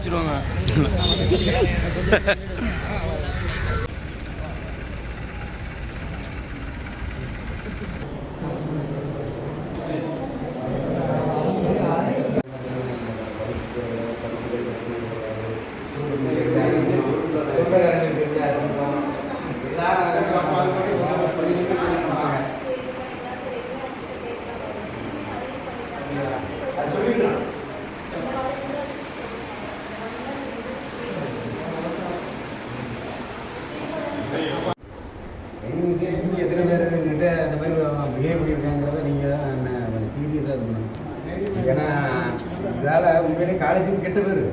அடிச்சிடுவாங்க. எத்தனை பேருக்கிட்ட அந்த மாதிரி பிஹேவ் பண்ணியிருக்காங்கிறத நீங்கள் தான் சீரியஸாக இருக்கணும். ஏன்னா இதால் உண்மையிலே காலேஜுக்கு கெட்ட பேர்.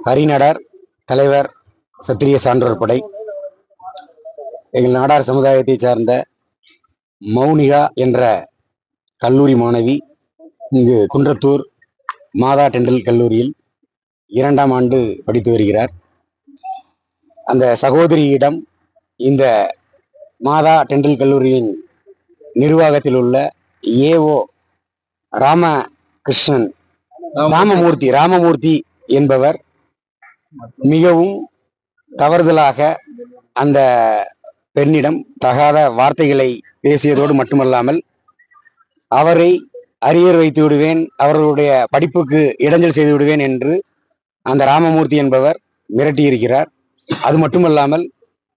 ஹரிநாடார் தலைவர் சத்திரிய சான்றோர் படை எங்கள் நாடார் சமுதாயத்தை சார்ந்த மௌனிகா என்ற கல்லூரி மாணவி இங்கு குன்றத்தூர் மாதா டெண்டல் கல்லூரியில் 2ஆம் ஆண்டு படித்து வருகிறார். அந்த சகோதரியிடம் இந்த மாதா டெண்டல் கல்லூரியின் நிர்வாகத்தில் உள்ள ஏஓ ராமமூர்த்தி என்பவர் மிகவும் தவறுதலாக அந்த பெண்ணிடம் தகாத வார்த்தைகளை பேசியதோடு மட்டுமல்லாமல் அவரை அரியர் வைத்து விடுவேன், அவர்களுடைய படிப்புக்கு இடைஞ்சல் செய்து விடுவேன் என்று அந்த ராமமூர்த்தி என்பவர் மிரட்டியிருக்கிறார். அது மட்டுமல்லாமல்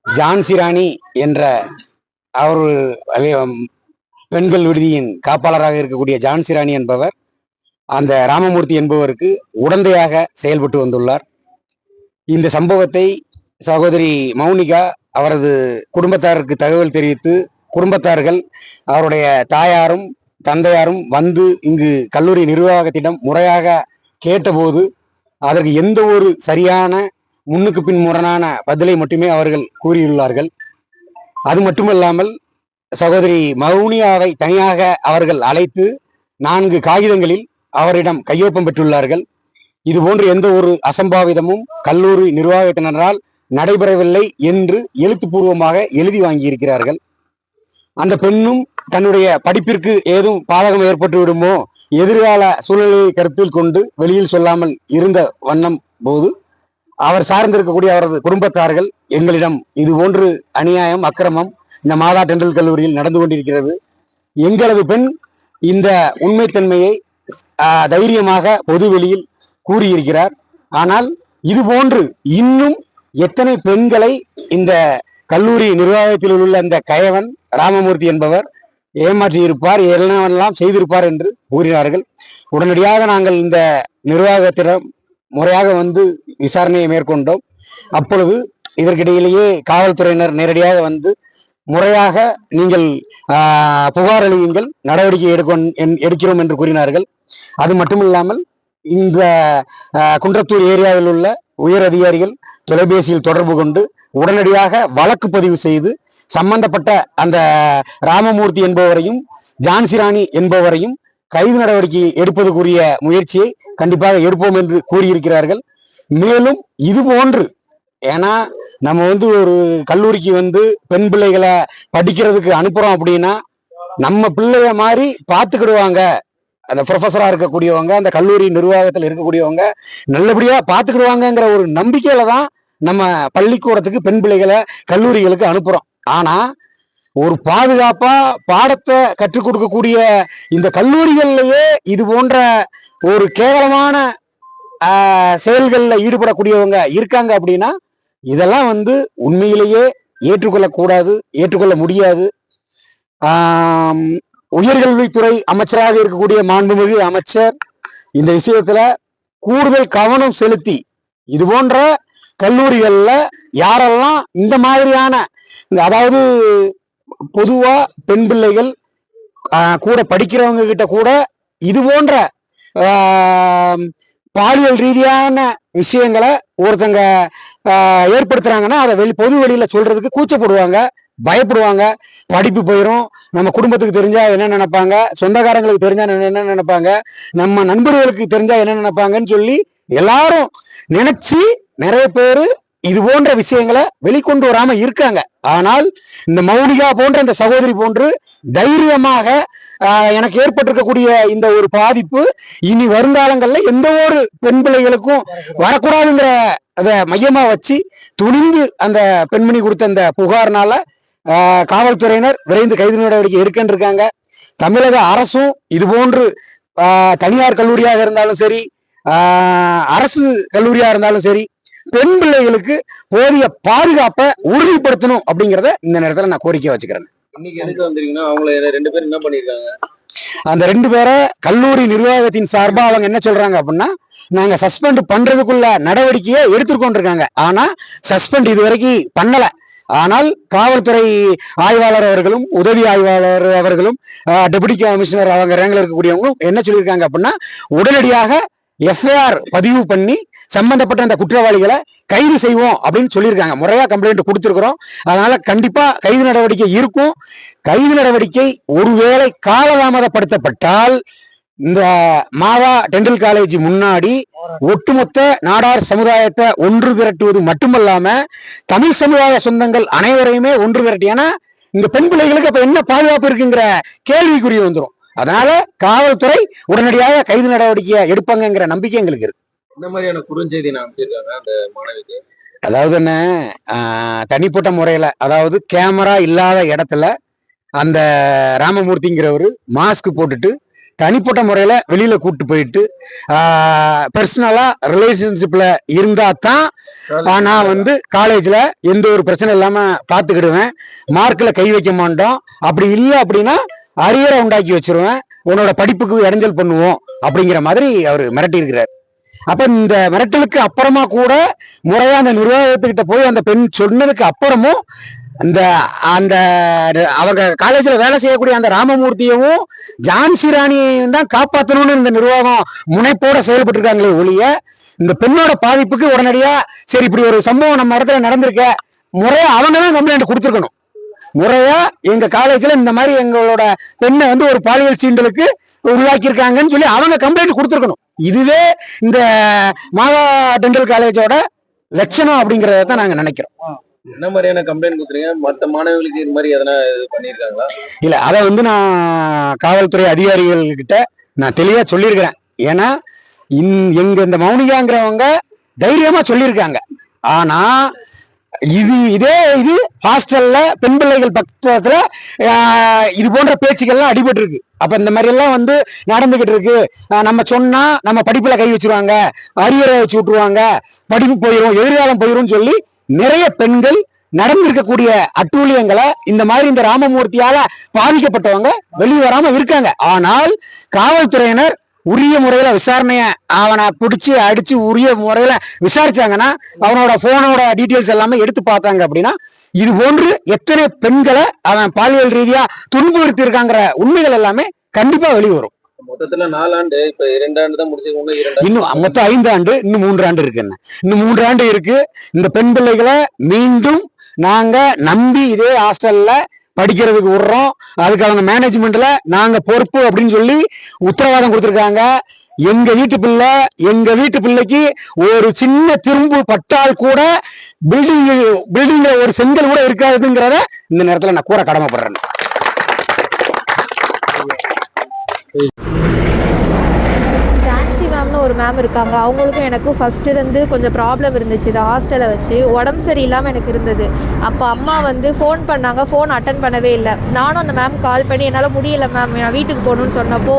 ஜான்சி ராணி என்ற அவர் பெண்கள் விடுதியின் காப்பாளராக இருக்கக்கூடிய ஜான்சி ராணி என்பவர் அந்த ராமமூர்த்தி என்பவருக்கு உடந்தையாக செயல்பட்டு வந்துள்ளார். இந்த சம்பவத்தை சகோதரி மௌனிகா அவரது குடும்பத்தாருக்கு தகவல் தெரிவித்து குடும்பத்தார்கள் அவருடைய தாயாரும் தந்தையாரும் வந்து இங்கு கல்லூரி நிர்வாகத்திடம் முறையாக கேட்டபோது அதற்கு எந்த ஒரு சரியான முன்னுக்கு பின் முரணான பதிலை மட்டுமே அவர்கள் கூறியுள்ளார்கள். அது மட்டுமல்லாமல் சகோதரி மௌனியாவை தனியாக அவர்கள் அழைத்து 4 காகிதங்களில் அவரிடம் கையொப்பம் பெற்றுள்ளார்கள். இதுபோன்று எந்த ஒரு அசம்பாவிதமும் கல்லூரி நிர்வாகத்தினரால் நடைபெறவில்லை என்று எழுத்துப்பூர்வமாக எழுதி வாங்கியிருக்கிறார்கள். அந்த பெண்ணும் தன்னுடைய படிப்பிற்கு ஏதும் பாதகம் ஏற்பட்டு விடுமோ எதிர்கால சூழ்நிலையை கருத்தில் கொண்டு வெளியில் சொல்லாமல் இருந்த வண்ணம் போது அவர் சார்ந்திருக்கக்கூடிய அவரது குடும்பத்தார்கள் எங்களிடம் இது போன்று அநியாயம் அக்கிரமம் இந்த மாதா டெண்டல் கல்லூரியில் நடந்து கொண்டிருக்கிறது, எங்களது பெண் இந்த உண்மைத்தன்மையை தைரியமாக பொது வெளியில் கூறியிருக்கிறார். ஆனால் இது போன்று இன்னும் எத்தனை பெண்களை இந்த கல்லூரி நிர்வாகத்தில் உள்ள அந்த கயவன் ராமமூர்த்தி என்பவர் ஏமாற்றியிருப்பார், எல்லாம் செய்திருப்பார் என்று கூறினார்கள். உடனடியாக நாங்கள் இந்த நிர்வாகத்திடம் முறையாக வந்து விசாரணையை மேற்கொண்டோம். அப்பொழுது இதற்கிடையிலேயே காவல்துறையினர் நேரடியாக வந்து முறையாக நீங்கள் புகார் அளியுங்கள், நடவடிக்கை எடுக்கிறோம் என்று கூறினார்கள். அது மட்டுமில்லாமல் இந்த குன்றத்தூர் ஏரியாவில் உள்ள உயர் அதிகாரிகள் தொலைபேசியில் தொடர்பு கொண்டு உடனடியாக வழக்கு பதிவு செய்து சம்பந்தப்பட்ட அந்த ராமமூர்த்தி என்பவரையும் ஜான்சி ராணி என்பவரையும் கைது நடவடிக்கை எடுப்பதற்குரிய முயற்சியை கண்டிப்பாக எடுப்போம் என்று கூறியிருக்கிறார்கள். மேலும் இது போன்று, ஏன்னா நம்ம ஒரு கல்லூரிக்கு பெண் பிள்ளைகளை படிக்கிறதுக்கு அனுப்புறோம் அப்படின்னா நம்ம பிள்ளைய மாதிரி பார்த்துக்கிடுவாங்க, அந்த ப்ரொஃபஸரா இருக்கக்கூடியவங்க அந்த கல்லூரி நிர்வாகத்தில் இருக்கக்கூடியவங்க நல்லபடியா பார்த்துக்கிடுவாங்கங்கிற ஒரு நம்பிக்கையில தான் நம்ம பள்ளிக்கூடத்துக்கு பெண் பிள்ளைகளை கல்லூரிகளுக்கு அனுப்புறோம். ஆனா ஒரு பாதுகாப்பா பாடத்தை கற்றுக் கொடுக்கக்கூடிய இந்த கல்லூரிகள்லயே இது போன்ற ஒரு கேவலமான செயல்கள்ல ஈடுபடக்கூடியவங்க இருக்காங்க அப்படின்னா இதெல்லாம் உண்மையிலேயே ஏற்றுக்கொள்ளக்கூடாது, ஏற்றுக்கொள்ள முடியாது. உயர்கல்வித்துறை அமைச்சராக இருக்கக்கூடிய மாண்புமிகு அமைச்சர் இந்த விஷயத்துல கூடுதல் கவனம் செலுத்தி இது போன்ற கல்லூரிகள்ல யாரெல்லாம் இந்த மாதிரியான, அதாவது பொதுவா பெண் பிள்ளைகள் கூட படிக்கிறவங்க கிட்ட கூட இது போன்ற பாலியல் ரீதியான விஷயங்களை ஒருத்தங்க ஏற்படுத்துறாங்கன்னா அதை பொது வெளியில சொல்றதுக்கு கூச்சப்படுவாங்க, பயப்படுவாங்க. படிப்பு போயிடும், நம்ம குடும்பத்துக்கு தெரிஞ்சா என்ன நினைப்பாங்க, சொந்தக்காரங்களுக்கு தெரிஞ்சா என்ன நினைப்பாங்க, நம்ம நண்பர்களுக்கு தெரிஞ்சா என்ன நினைப்பாங்கன்னு சொல்லி எல்லாரும் நினைச்சு நிறைய பேரு இது போன்ற விஷயங்களை வெளிக்கொண்டு வராம இருக்காங்க. ஆனால் இந்த மௌனிகா போன்ற இந்த சகோதரி போன்று தைரியமாக எனக்கு ஏற்பட்டிருக்கக்கூடிய இந்த ஒரு பாதிப்பு இனி வருங்காலங்கள்ல எந்த ஒரு பெண் பிள்ளைகளுக்கும் வரக்கூடாதுங்கிற அதை மையமா வச்சு துணிந்து அந்த பெண்மணி கொடுத்த அந்த புகார்னால காவல்துறையினர் விரைந்து கைது நடவடிக்கை எடுக்கின்னு இருக்காங்க. தமிழக அரசும் இது போன்று தனியார் கல்லூரியாக இருந்தாலும் சரி, அரசு கல்லூரியா இருந்தாலும் சரி, பெண் பிள்ளைகளுக்கு போதிய பாதுகாப்பை உறுதிப்படுத்தணும் அப்படிங்கிறத இந்த நேரத்துல நான் கோரிக்கை வச்சுக்கிறேன். இன்னைக்கு எதுக்கு வந்திருக்கீங்கன்னா அவங்கள 2 பேர் என்ன பண்ணிருக்காங்க? அந்த 2 பேரை கல்லூரி நிர்வாகத்தின் சார்பா அவங்க என்ன சொல்றாங்க அப்படின்னா, நாங்க சஸ்பெண்ட் பண்றதுக்குள்ள நடவடிக்கையை எடுத்துக்கொண்டிருக்காங்க. ஆனா சஸ்பெண்ட் இது வரைக்கும் பண்ணல. ஆனால் காவல்துறை ஆய்வாளர் அவர்களும் உதவி ஆய்வாளர் அவர்களும் டெபுட்டி கமிஷனர் அவங்க ரேங்க்ல இருக்கக்கூடியவங்களும் என்ன சொல்லியிருக்காங்க அப்படின்னா, உடனடியாக எஃப்ஐஆர் பதிவு பண்ணி சம்பந்தப்பட்ட அந்த குற்றவாளிகளை கைது செய்வோம் அப்படின்னு சொல்லியிருக்காங்க. முறையா கம்ப்ளைண்ட் கொடுத்துருக்கிறோம். அதனால கண்டிப்பா கைது நடவடிக்கை இருக்கும். கைது நடவடிக்கை ஒருவேளை காலதாமதப்படுத்தப்பட்டால் இந்த மாவா டெண்டல் காலேஜ் முன்னாடி ஒட்டுமொத்த நாடார் சமுதாயத்தை ஒன்று திரட்டுவது மட்டுமல்லாம தமிழ் சமுதாய சொந்தங்கள் அனைவரையுமே ஒன்று திரட்டி, ஏன்னா இந்த பெண் பிள்ளைகளுக்கு அப்ப என்ன பாதுகாப்பு இருக்குங்கிற கேள்விக்குறி வந்துடும். அதனால காவல்துறை உடனடியாக கைது நடவடிக்கையை எடுப்பாங்கிற நம்பிக்கை எங்களுக்கு இருக்கு. இந்த மாதிரியான குறுஞ்செய்தி நான் அமைச்சிருக்காங்க அந்த மாணவிக்கு. அதாவது என்ன, தனிப்பட்ட முறையில, அதாவது கேமரா இல்லாத இடத்துல அந்த ராமமூர்த்திங்கிறவரு மாஸ்க் போட்டுட்டு தனிப்பட்ட முறையில வெளியில கூட்டு போயிட்டு பர்சனலா ரிலேஷன்ஷிப்ல இருந்தா தான் நான் வந்து காலேஜ்ல எந்த ஒரு பிரச்சனை இல்லாம பாத்துக்கிடுவேன், மார்க்ல கை வைக்க மாட்டோம், அப்படி இல்லை அப்படின்னா அரியரை உண்டாக்கி வச்சிருவேன், உன்னோட படிப்புக்கு இடைஞ்சல் பண்ணுவோம் அப்படிங்கிற மாதிரி அவர் மிரட்டி இருக்கிறார். அப்ப இந்த மிரட்டலுக்கு அப்புறமா கூட முறையா அந்த நிர்வாகத்துக்கிட்ட போய் அந்த பெண் சொன்னதுக்கு அப்புறமும் அந்த அந்த அவங்க காலேஜ்ல வேலை செய்யக்கூடிய அந்த ராமமூர்த்தியவும் ஜான்சி ராணியையும் தான் காப்பாற்றணும்னு இந்த நிர்வாகம் முனைப்போட செயல்பட்டு இருக்காங்களே ஒழிய இந்த பெண்ணோட பாதிப்புக்கு உடனடியா சரி இப்படி ஒரு சம்பவம் நம்ம இடத்துல நடந்திருக்க முறையா அவங்க தான் கம்ப்ளைண்ட் கொடுத்துருக்கணும். முறையா எங்க காலேஜ்ல இந்த மாதிரி எங்களோட பெண்ணை வந்து ஒரு பாலியல் சீண்டலுக்கு உள்ளாக்கியிருக்காங்கன்னு சொல்லி அவங்க கம்ப்ளைண்ட் கொடுத்துருக்கணும். இதுவே இந்த மாவா டெண்டல் காலேஜோட லட்சணம் அப்படிங்கறத தான் நாங்க நினைக்கிறோம். என்ன மாதிரியான கம்ப்ளைண்ட் கொடுத்துறீங்க? மற்ற மாணவர்களுக்கு இது மாதிரி எதனா பண்ணிருக்காங்களா? இல்ல, அதை வந்து நான் காவல்துறை அதிகாரிகள் கிட்ட நான் தெளிவா சொல்லியிருக்கிறேன். ஏன்னா எங்க இந்த மௌனிகாங்கிறவங்க தைரியமா சொல்லியிருக்காங்க. ஆனா இதே ஹாஸ்டல்ல பெண் பிள்ளைகள் பக்கத்துல இது போன்ற பேச்சுக்கள்லாம் அடிபட்டு இருக்கு. அப்ப இந்த மாதிரி எல்லாம் வந்து நடந்துகிட்டு இருக்கு. நம்ம சொன்னா நம்ம படிப்புல கை வச்சிருவாங்க, அரியரை வச்சு விட்டுருவாங்க, படிப்பு போயிடும், எதிர்காலம் போயிடும் சொல்லி நிறைய பெண்கள் நடந்திருக்கக்கூடிய அட்டூழியங்களை இந்த மாதிரி இந்த ராமமூர்த்தியால பாதிக்கப்பட்டவங்க வெளியே வராம இருக்காங்க. ஆனால் காவல்துறையினர் உரிய முறையில விசாரணைய அவனை பிடிச்சி அடிச்சு உரிய முறையில விசாரிச்சாங்கன்னா, அவனோட போனோட டீட்டெயில்ஸ் எல்லாமே எடுத்து பார்த்தாங்க அப்படின்னா இது போன்று எத்தனை பெண்களை அவன் பாலியல் ரீதியா துன்புறுத்தி இருக்காங்கிற உண்மைகள் எல்லாமே கண்டிப்பா வெளிவரும். மொத்தத்துல 4 ஆண்டு, இப்ப 2 ஆண்டு தான் முடிச்சு, இன்னும் மொத்தம் 5 ஆண்டு, இன்னும் 3 ஆண்டு இருக்கு. இன்னும் 3 ஆண்டு இருக்கு. இந்த பெண் பிள்ளைகளை மீண்டும் நாங்க நம்பி இதே ஹாஸ்டல்ல படிக்கிறதுக்கு விடுறோம். அதுக்கு அவங்க மேனேஜ்மெண்ட்ல நாங்க பொறுப்பு அப்படின்னு சொல்லி உத்தரவாதம் கொடுத்துருக்காங்க. எங்க வீட்டு பிள்ளைக்கு ஒரு சின்ன திரும்பு பட்டால் கூட பில்டிங்ல ஒரு செங்கல் கூட இருக்காதுங்கிறத இந்த நேரத்துல நான் கூற கடமைப்படுறேன். ஒரு மேம் இருக்காங்க. அவங்களுக்கும் எனக்கும் ஃபஸ்ட்டு இருந்து கொஞ்சம் ப்ராப்ளம் இருந்துச்சு. இந்த ஹாஸ்டலை வச்சு உடம்பு சரியில்லாமல் எனக்கு இருந்தது. அப்போ அம்மா வந்து ஃபோன் பண்ணாங்க, ஃபோன் அட்டன் பண்ணவே இல்லை. நானும் அந்த மேம் கால் பண்ணி என்னால் முடியலை மேம், நான் வீட்டுக்கு போகணுன்னு சொன்னப்போ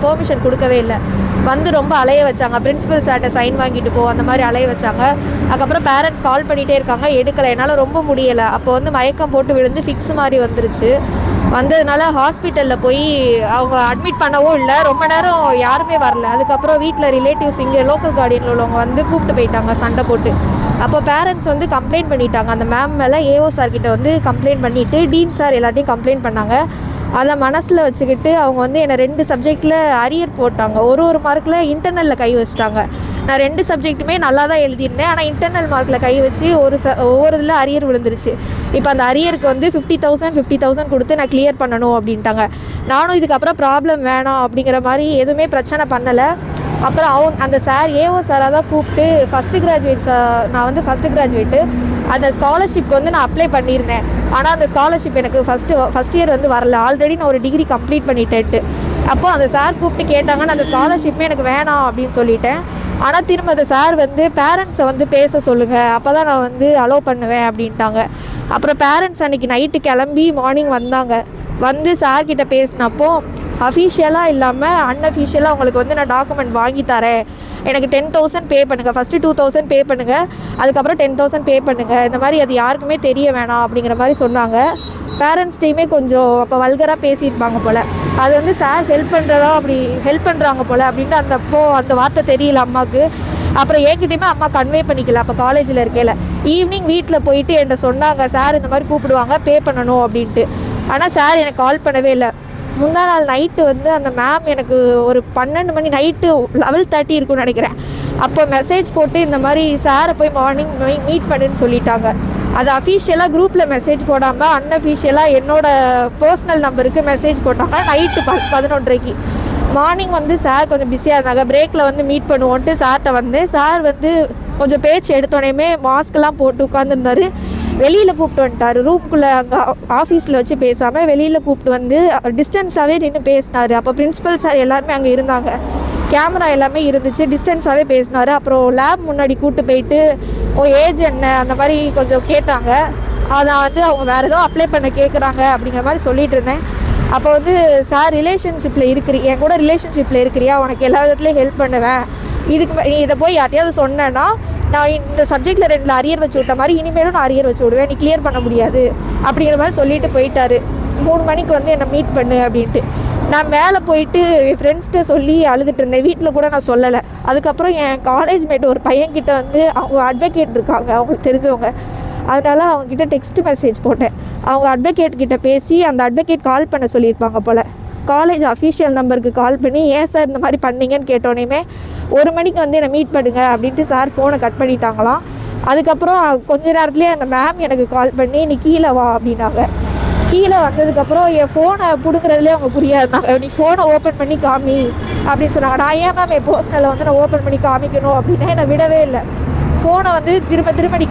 பெர்மிஷன் கொடுக்கவே இல்லை. வந்து ரொம்ப அலைய வச்சாங்க. பிரின்சிபல் சார்கிட்ட சைன் வாங்கிட்டு போ அந்த மாதிரி அலைய வச்சாங்க. அதுக்கப்புறம் பேரண்ட்ஸ் கால் பண்ணிகிட்டே இருக்காங்க, எடுக்கலை. என்னால் ரொம்ப முடியலை. அப்போ வந்து மயக்கம் போட்டு விழுந்து ஃபிக்ஸ் மாதிரி வந்துருச்சு. வந்ததுனால ஹாஸ்பிட்டலில் போய் அவங்க அட்மிட் பண்ணவும் இல்லை. ரொம்ப நேரம் யாருமே வரல. அதுக்கப்புறம் வீட்டில் ரிலேட்டிவ்ஸ் இங்கே லோக்கல் கார்டியனில் உள்ளவங்க வந்து கூப்பிட்டு போயிட்டாங்க சண்டை போட்டு. அப்போ பேரண்ட்ஸ் வந்து கம்ப்ளைண்ட் பண்ணிட்டாங்க அந்த மேம் மேலே. ஏஓ சார்கிட்ட வந்து கம்ப்ளைண்ட் பண்ணிவிட்டு டீன் சார் எல்லாத்தையும் கம்ப்ளைண்ட் பண்ணாங்க. அதை மனசில் வச்சுக்கிட்டு அவங்க வந்து என்னை 2 சப்ஜெக்டில் அரியர் போட்டாங்க. ஒரு மார்க்கில் இன்டர்னலில் கை வச்சிட்டாங்க. நான் 2 சப்ஜெக்ட்டுமே நல்லா தான் எழுதியிருந்தேன். ஆனால் இன்டர்னல் மார்க்கில் கை வச்சு ஒவ்வொரு இதில் அரியர் விழுந்துருச்சு. இப்போ அந்த அரியருக்கு வந்து 50,000 கொடுத்து நான் கிளியர் பண்ணணும் அப்படின்ட்டாங்க. நானும் இதுக்கப்புறம் ப்ராப்ளம் வேணாம் அப்படிங்கிற மாதிரி எதுவுமே பிரச்சனை பண்ணலை. அப்புறம் அந்த சார் ஏஓ சாராக தான் கூப்பிட்டு ஃபஸ்ட்டு கிராஜுவேட் நான் வந்து ஃபஸ்ட்டு கிராஜுவேட்டு அந்த ஸ்காலர்ஷிப்க்கு வந்து நான் அப்ளை பண்ணியிருந்தேன். ஆனால் அந்த ஸ்காலர்ஷிப் எனக்கு ஃபஸ்ட் இயர் வந்து வரல. ஆல்ரெடி நான் ஒரு டிகிரி கம்ப்ளீட் பண்ணிட்டேன்ட்டு. அப்போ அந்த சார் கூப்பிட்டு கேட்டாங்க, நான் அந்த ஸ்காலர்ஷிப்பே எனக்கு வேணாம் அப்படின்னு சொல்லிட்டேன். ஆனால் திரும்ப அந்த சார் வந்து பேரண்ட்ஸை வந்து பேச சொல்லுங்கள், அப்போ தான் நான் வந்து அலோவ் பண்ணுவேன் அப்படின்ட்டாங்க. அப்புறம் பேரண்ட்ஸ் அன்றைக்கி நைட்டு கிளம்பி மார்னிங் வந்தாங்க. வந்து சார்கிட்ட பேசினப்போ அஃபீஷியலாக இல்லாமல் அன்அஃபீஷியலாக உங்களுக்கு வந்து நான் டாக்குமெண்ட் வாங்கி தரேன், எனக்கு 10,000 பே பண்ணுங்கள், ஃபஸ்ட்டு 2,000 பே பண்ணுங்கள், அதுக்கப்புறம் 10,000 பே பண்ணுங்கள், இந்த மாதிரி அது யாருக்குமே தெரிய வேணாம் அப்படிங்கிற மாதிரி சொன்னாங்க. பேரண்ட்ஸ்டையுமே கொஞ்சம் அப்போ வல்கராக பேசியிருப்பாங்க போல். அது வந்து சார் ஹெல்ப் பண்ணுறாங்க போல் அப்படின்ட்டு அந்த வார்த்தை தெரியல அம்மாவுக்கு. அப்புறம் என்கிட்டையுமே அம்மா கன்வே பண்ணிக்கல. அப்போ காலேஜில் இருக்கையில் ஈவினிங் வீட்டில் போயிட்டு என்கிட்ட சொன்னாங்க, சார் இந்த மாதிரி கூப்பிடுவாங்க, பே பண்ணணும் அப்படின்ட்டு. ஆனால் சார் எனக்கு கால் பண்ணவே இல்லை. முந்தா நாள் நைட்டு வந்து அந்த மேம் எனக்கு ஒரு 12 மணி நைட்டு 11:30 இருக்கும்னு நினைக்கிறேன். அப்போ மெசேஜ் போட்டு இந்த மாதிரி சாரை போய் மார்னிங் மீட் பண்ணுன்னு சொல்லிட்டாங்க. அது அஃபீஷியலாக குரூப்பில் மெசேஜ் போடாமல் அன்அஃபீஷியலாக என்னோடய பர்சனல் நம்பருக்கு மெசேஜ் போட்டாங்க நைட்டு 11:30. மார்னிங் வந்து சார் கொஞ்சம் பிஸியாக இருந்தாங்க. பிரேக்கில் வந்து மீட் பண்ணுவோன்ட்டு சார்கிட்ட வந்து சார் வந்து கொஞ்சம் பேச்சு எடுத்தோடனே மாஸ்க்கெல்லாம் போட்டு உட்காந்துருந்தார். வெளியில் கூப்பிட்டு வந்துட்டார். ரூம்குள்ளே அங்கே ஆஃபீஸில் வச்சு பேசாமல் வெளியில் கூப்பிட்டு வந்து டிஸ்டன்ஸாகவே நின்று பேசினார். அப்போ பிரின்ஸிபல் சார் எல்லாருமே அங்கே இருந்தாங்க, கேமரா எல்லாமே இருந்துச்சு. டிஸ்டன்ஸாகவே பேசினார். அப்புறம் லேப் முன்னாடி கூப்பிட்டு போயிட்டு ஏஜ் என்ன அந்த மாதிரி கொஞ்சம் கேட்டாங்க. அதை வந்து அவங்க வேறு ஏதோ அப்ளை பண்ண கேட்குறாங்க அப்படிங்கிற மாதிரி சொல்லிட்டு இருந்தேன். அப்போ வந்து சார் என் கூட ரிலேஷன்ஷிப்பில் இருக்கிறியா, உனக்கு எல்லா விதத்துலேயும் ஹெல்ப் பண்ணுவேன், நீ இதை போய் யார்ட்டையாவது சொன்னேன்னா நான் இந்த சப்ஜெக்டில் 2 அரியர் வச்சு விட்ட மாதிரி இனிமேலும் நான் அரியர் வச்சு விடுவேன், நீ கிளியர் பண்ண முடியாது அப்படிங்கிற மாதிரி சொல்லிட்டு போயிட்டாரு. 3 மணிக்கு வந்து என்னை மீட் பண்ணு அப்படின்ட்டு. நான் மேலே போயிட்டு என் ஃப்ரெண்ட்ஸ்கிட்ட சொல்லி அழுதுட்டு இருந்தேன். வீட்டில் கூட நான் சொல்லலை. அதுக்கப்புறம் என் காலேஜ் மேட் ஒரு பையன்கிட்ட வந்து அவங்க அட்வொகேட் இருக்காங்க, அவங்களுக்கு தெரிஞ்சவங்க, அதனால் அவங்கக்கிட்ட டெக்ஸ்ட் மெசேஜ் போட்டேன். அவங்க அட்வொகேட் கிட்ட பேசி அந்த அட்வொகேட் கால் பண்ண சொல்லியிருப்பாங்க போல். காலேஜ் அஃபீஷியல் நம்பருக்கு கால் பண்ணி ஏன் சார் இந்த மாதிரி பண்ணீங்கன்னு கேட்டோன்னே 1 மணிக்கு வந்து என்னை மீட் பண்ணுங்க அப்படின்ட்டு சார் ஃபோனை கட் பண்ணிட்டாங்களாம். அதுக்கப்புறம் கொஞ்ச நேரத்துலேயே அந்த மேம் எனக்கு கால் பண்ணி நீ கீழே வா அப்படின்னாங்க. கீழே வந்ததுக்கப்புறம் என் ஃபோனை பிடுங்குறதுலேயே அவங்க குறியாக இருந்தாங்க. நீ ஃபோனை ஓப்பன் பண்ணி காமி அப்படின்னு சொன்னாங்க. நான் ஏன் மேம் என் பர்சனலை வந்து நான் ஓப்பன் பண்ணி காமிக்கணும் அப்படின்னா என்னை விடவே இல்லை. ஃபோனை வந்து திரும்ப நீ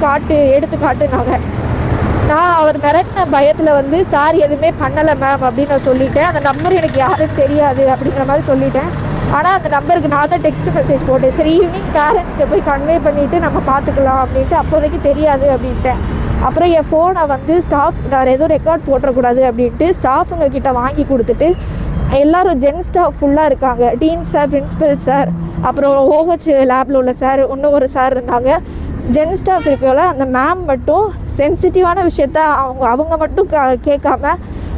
எடுத்து காட்டுனாங்க. நான் அவர் மிரட்டின பயத்தில் வந்து சார் எதுவுமே பண்ணலை மேம் அப்படின்னு நான் சொல்லிட்டேன். அந்த நம்பர் எனக்கு யாருன்னு தெரியாது அப்படிங்கிற மாதிரி சொல்லிட்டேன். ஆனால் அந்த நம்பருக்கு நான் தான் டெக்ஸ்ட் மெசேஜ் போட்டேன். சரி ஈவினிங் பேரண்ட்ஸ்கிட்ட போய் கன்வே பண்ணிவிட்டு நம்ம பார்த்துக்கலாம் அப்படின்ட்டு. அப்போதைக்கு தெரியாது அப்படின்ட்டேன். அப்புறம் என் ஃபோனை வந்து நான் எதுவும் ரெக்கார்ட் போட்டுறக்கூடாது அப்படின்ட்டு ஸ்டாஃபுங்க கிட்ட வாங்கி கொடுத்துட்டு எல்லோரும் ஜென் ஸ்டாஃப் ஃபுல்லாக இருக்காங்க. டீன் சார், பிரின்ஸிபல் சார், அப்புறம் OH லேபில் உள்ள சார், இன்னும் ஒரு சார் இருந்தாங்க. ஜென் ஸ்டாஃப் இருக்கல அந்த மேம் மட்டும் சென்சிட்டிவான விஷயத்த அவங்க மட்டும் கேட்காம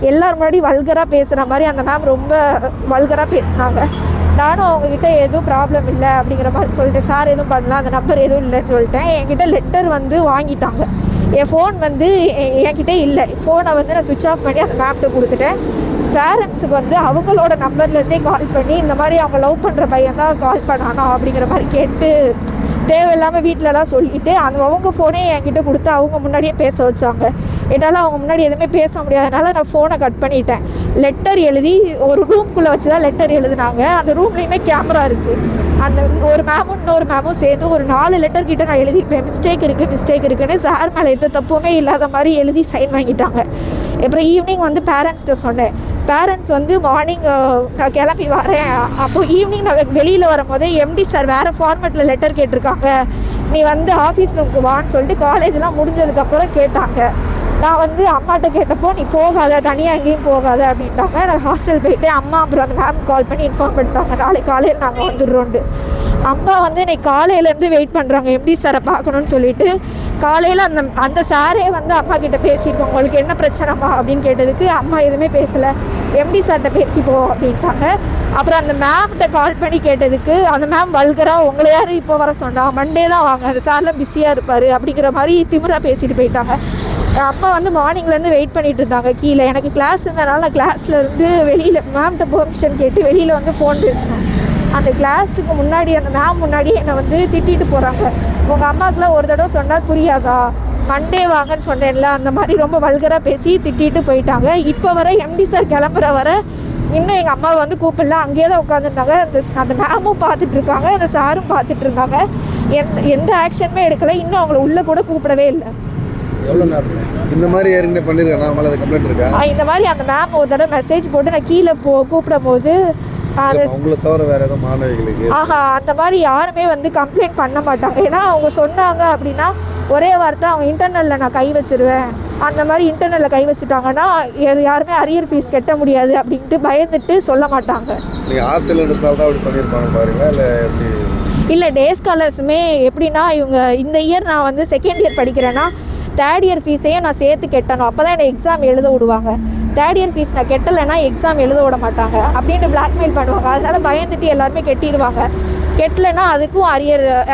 எல்லோரும் முன்னாடி வல்கராக பேசுகிற மாதிரி அந்த மேம் ரொம்ப வல்கராக பேசினாங்க. நானும் அவங்கக்கிட்ட எதுவும் ப்ராப்ளம் இல்லை அப்படிங்கிற மாதிரி சொல்லிட்டேன். சார் எதுவும் பண்ணலாம், அந்த நம்பர் எதுவும் இல்லைன்னு சொல்லிட்டேன். என்கிட்ட லெட்டர் வந்து வாங்கிட்டாங்க. என் ஃபோன் வந்து என்கிட்ட இல்லை. ஃபோனை வந்து நான் சுவிட்ச் ஆஃப் பண்ணி அந்த மேம்கிட்ட கொடுத்துட்டேன். பேரண்ட்ஸுக்கு வந்து அவங்களோட நம்பர்லேருந்தே கால் பண்ணி இந்த மாதிரி அவங்க லவ் பண்ணுற பையன் தான் கால் பண்ணானோ அப்படிங்கிற மாதிரி கேட்டு தேவையில்லாமல் வீட்டிலலாம் சொல்லிவிட்டு அவங்க ஃபோனே என்கிட்ட கொடுத்து அவங்க முன்னாடியே பேச வச்சாங்க. என்னால் அவங்க முன்னாடி எதுவுமே பேச முடியாதனால நான் ஃபோனை கட் பண்ணிட்டேன். லெட்டர் எழுதி ஒரு ரூம்குள்ளே வச்சு தான் லெட்டர் எழுதினாங்க. அந்த ரூம்லேயுமே கேமரா இருக்குது. அந்த ஒரு மேமும் இன்னொரு மேமும் சேர்ந்து ஒரு 4 லெட்டர் கிட்ட நான் எழுதிப்பேன். மிஸ்டேக் இருக்குன்னு சார் மேலே எந்த தப்புமே இல்லாத மாதிரி எழுதி சைன் வாங்கிட்டாங்க. அப்புறம் ஈவினிங் வந்து பேரண்ட்ஸ்கிட்ட சொன்னேன். பேரண்ட்ஸ் வந்து மார்னிங் நான் கிளம்பி வரேன். அப்போது ஈவினிங் நான் வெளியில் வரும்போது MD சார் வேறு ஃபார்மேட்டில் லெட்டர் கேட்டிருக்காங்க, நீ வந்து ஆஃபீஸ் ரூமுக்கு வான்னு சொல்லிட்டு காலேஜெலாம் முடிஞ்சதுக்கப்புறம் கேட்டாங்க. நான் வந்து அம்மாட்ட கேட்டப்போ நீ போகாத, தனியாக எங்கேயும் போகாத அப்படின்ட்டாங்க. நான் ஹாஸ்டல் போயிட்டு அம்மா அப்புறம் அந்த மேம் கால் பண்ணி இன்ஃபார்ம் பண்ணிட்டாங்க, நாளைக்கு காலையில் நாங்கள் வந்துடுறோன்ட்டு. அம்மா வந்து இன்னைக்கு காலையிலேருந்து வெயிட் பண்ணுறாங்க MD சாரை பார்க்கணுன்னு சொல்லிட்டு. காலையில் அந்த சாரே வந்து அம்மா கிட்ட பேசியிருக்கோம், உங்களுக்கு என்ன பிரச்சனைமா அப்படின்னு கேட்டதுக்கு அம்மா எதுவுமே பேசலை, MD சார்கிட்ட பேசிப்போம் அப்படின்ட்டாங்க. அப்புறம் அந்த மேம்கிட்ட கால் பண்ணி கேட்டதுக்கு அந்த மேம் வல்கராக உங்களை யார் இப்போ வர சொன்னா, மண்டே தான் வாங்க, அந்த சார்லாம் பிஸியாக இருப்பார் அப்படிங்கிற மாதிரி திமிராக பேசிட்டு போயிட்டாங்க. அம்மா வந்து மார்னிங்லேருந்து வெயிட் பண்ணிட்டு இருந்தாங்க கீழே. எனக்கு கிளாஸ் இருந்தனால நான் கிளாஸ்லேருந்து வெளியில் மேம்கிட்ட பெர்மிஷன் கேட்டு வெளியில் வந்து ஃபோன் பேசினேன். அந்த கிளாஸுக்கு முன்னாடி அந்த மேம் முன்னாடி என்னை வந்து திட்டிட்டு போகிறாங்க. உங்கள் அம்மாவுக்குலாம் ஒரு தடவை சொன்னால் புரியாதா, மண்டே வாங்கன்னு சொன்னேன்ல, அந்த மாதிரி ரொம்ப வல்கராக பேசி திட்டிட்டு போயிட்டாங்க. இப்போ வர MD சார் கிளம்புற வர இன்னும் எங்கள் அம்மாவை வந்து கூப்பிடல, அங்கேயே தான் உட்காந்துருந்தாங்க. அந்த மேமும் பார்த்துட்டு இருக்காங்க, அந்த சாரும் பார்த்துட்டு இருந்தாங்க. எந்த ஆக்ஷனுமே எடுக்கலை. இன்னும் அவங்கள உள்ளே கூட கூப்பிடவே இல்லை. எவ்வளோ நேரம் இந்த மாதிரி ஏற்கனவே பண்ணியிருக்கேன் நான் மேலே அது கம்ப்ளைண்ட் இருக்கா? இந்த மாதிரி அந்த மேம் ஒரு தடவை மெசேஜ் போட்டு நான் கீழே கூப்பிடும் போது உங்களை தவிர வேற ஏதோ மாணவிகளுக்கு அந்த மாதிரி யாருமே வந்து கம்ப்ளைண்ட் பண்ண மாட்டாங்க. ஏன்னா அவங்க சொன்னாங்க அப்படின்னா ஒரே வார்த்தை அவங்க இன்டர்னலில் நான் கை வச்சிருவேன், அந்த மாதிரி இன்டர்னலில் கை வச்சுட்டாங்கன்னா யாருமே அரியர் ஃபீஸ் கட்ட முடியாது அப்படின்ட்டு பயந்துட்டு சொல்ல மாட்டாங்க. நீங்கள் ஹாஸ்டல் எடுத்தால் தான் அப்படி பண்ணியிருப்பாங்க பாருங்களா இல்லை எப்படி? இல்லை, டே ஸ்காலர்ஸுமே எப்படின்னா இவங்க இந்த இயர் நான் வந்து செகண்ட் இயர் படிக்கிறேன்னா தேர்ட் இயர் ஃபீஸையும் நான் சேர்த்து கட்டணும், அப்போ தான் என்னை எக்ஸாம் எழுத விடுவாங்க. தேர்ட் இயர் ஃபீஸ் நான் கட்டலைன்னா எக்ஸாம் எழுத விட மாட்டாங்க அப்படின்ட்டு பிளாக்மெயில் பண்ணுவாங்க. அதனால பயந்துட்டு எல்லாருமே கட்டிடுவாங்க. கட்டலைன்னா அதுக்கும்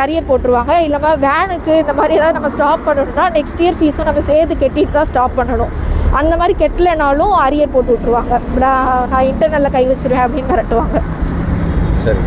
அரியர் போட்டுருவாங்க. இல்லாமல் வேனுக்கு இந்த மாதிரி ஏதாவது நம்ம ஸ்டாப் பண்ணணும்னா நெக்ஸ்ட் இயர் ஃபீஸும் நம்ம சேர்த்து கட்டிட்டு தான் ஸ்டாப் பண்ணணும். அந்த மாதிரி கட்டலைனாலும் அரியர் போட்டு விட்ருவாங்க. நான் இன்டர்னலில் கை வச்சிருவேன் அப்படின்னு மிரட்டுவாங்க. சரி.